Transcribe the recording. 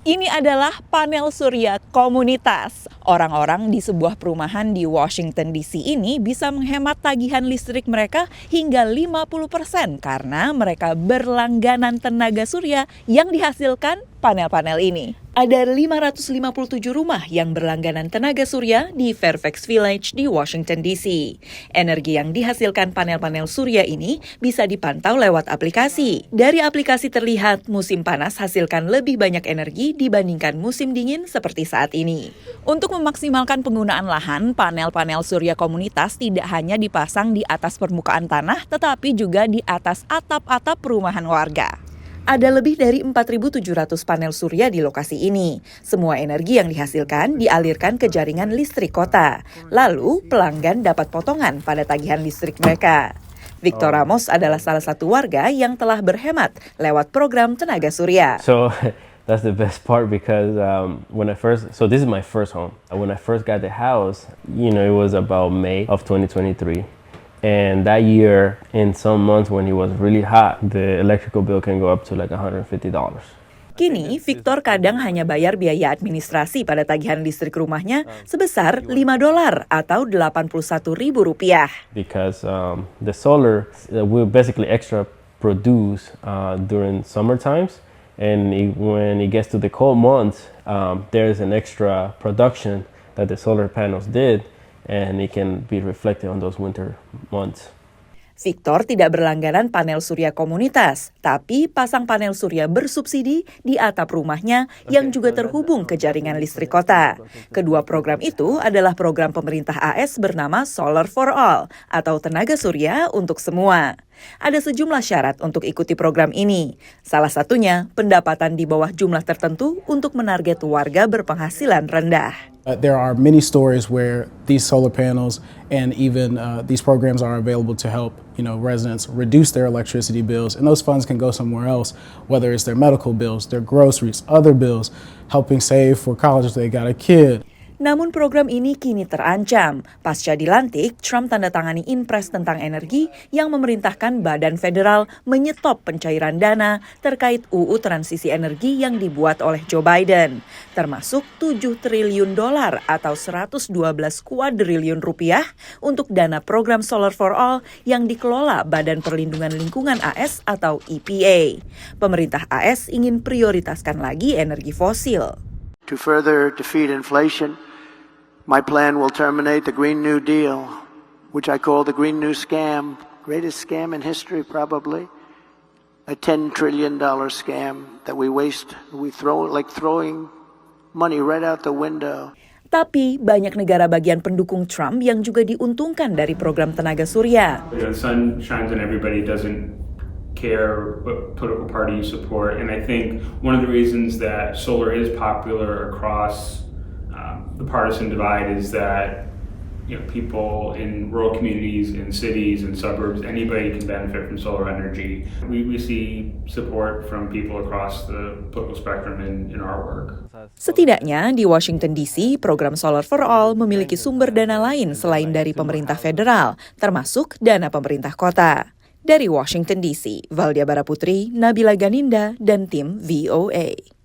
Ini adalah panel surya komunitas. Orang-orang di sebuah perumahan di Washington DC ini bisa menghemat tagihan listrik mereka hingga 50% karena mereka berlangganan tenaga surya yang dihasilkan panel-panel ini. Ada 557 rumah yang berlangganan tenaga surya di Fairfax Village di Washington DC. Energi yang dihasilkan panel-panel surya ini bisa dipantau lewat aplikasi. Dari aplikasi terlihat musim panas hasilkan lebih banyak energi dibandingkan musim dingin seperti saat ini. Untuk memaksimalkan penggunaan lahan, panel-panel surya komunitas tidak hanya dipasang di atas permukaan tanah, tetapi juga di atas atap-atap perumahan warga. Ada lebih dari 4.700 panel surya di lokasi ini. Semua energi yang dihasilkan dialirkan ke jaringan listrik kota. Lalu, pelanggan dapat potongan pada tagihan listrik mereka. Victor Ramos adalah salah satu warga yang telah berhemat lewat program tenaga surya. So that's the best part because this is my first home. When I first got the house, it was about May of 2023. And that year, in some months when it was really hot, the electrical bill can go up to like $150. Kini, Victor kadang hanya bayar biaya administrasi pada tagihan listrik rumahnya sebesar $5 atau Rp81.000. Because the solar will basically extra produce during summer times, and when it gets to the cold months, there's an extra production that the solar panels did. And it can be reflected on those winter months. Victor tidak berlangganan panel surya komunitas, tapi pasang panel surya bersubsidi di atap rumahnya yang juga terhubung ke jaringan listrik kota. Kedua program itu adalah program pemerintah AS bernama Solar for All atau tenaga surya untuk semua. Ada sejumlah syarat untuk ikuti program ini. Salah satunya pendapatan di bawah jumlah tertentu untuk menarget warga berpenghasilan rendah. There are many stories where these solar panels and even these programs are available to help residents reduce their electricity bills, and those funds can go somewhere else, whether it's their medical bills, their groceries, other bills, helping save for college if they got a kid. Namun program ini kini terancam. Pasca dilantik, Trump tanda tangani Inpres tentang energi yang memerintahkan Badan Federal menyetop pencairan dana terkait UU Transisi Energi yang dibuat oleh Joe Biden, termasuk $7 triliun atau 112 kuadriliun rupiah untuk dana program Solar for All yang dikelola Badan Perlindungan Lingkungan AS atau EPA. Pemerintah AS ingin prioritaskan lagi energi fosil. To further defeat inflation, my plan will terminate the Green New Deal, which I call the Green New Scam, greatest scam in history probably, a $10 trillion scam that we waste, we throw like throwing money right out the window. Tapi banyak negara bagian pendukung Trump yang juga diuntungkan dari program tenaga surya. The sun shines on everybody, doesn't care what political party you support, and I think one of the reasons that solar is popular across the partisan divide is that people in rural communities, in cities and suburbs, anybody can benefit from solar energy. We see support from people across the political spectrum in our work. Setidaknya di Washington DC, program Solar for All memiliki sumber dana lain selain dari pemerintah federal, termasuk dana pemerintah kota. Dari Washington DC, Valdia Baraputri, Nabila Ganinda, dan tim VOA.